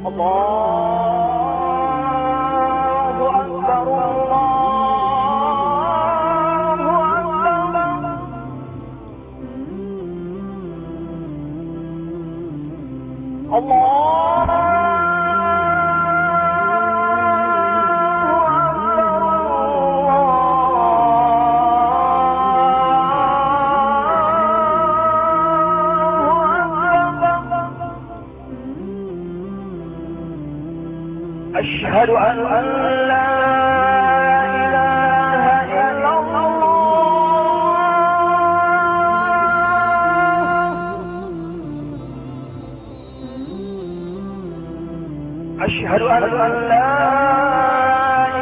الله أكبر الله أكبر. الله أشهد أن لا إله إلا الله. أشهد أن لا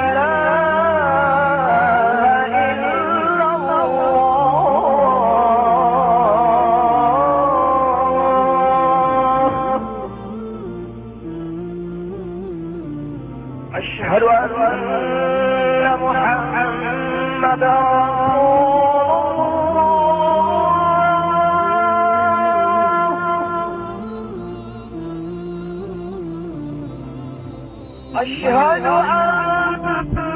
إله إلا الله. أشهد أن محمدا رسول الله. أشهد أن محمدا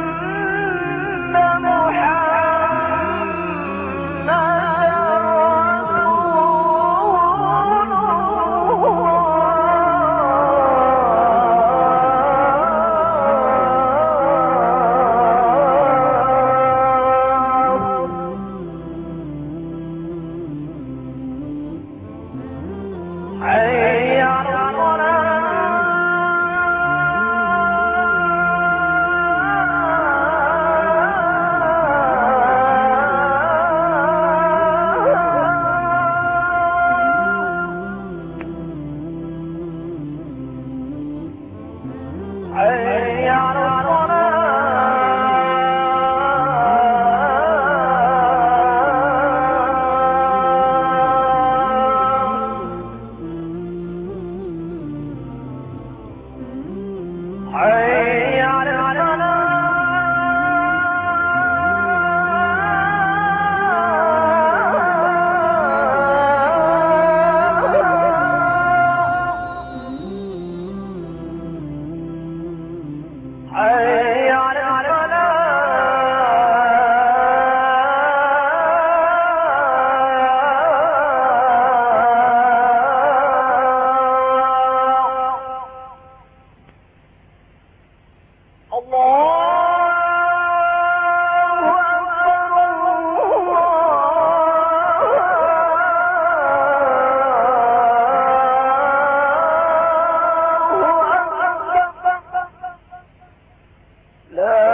حي على الصلاة حي على حي على حي على لا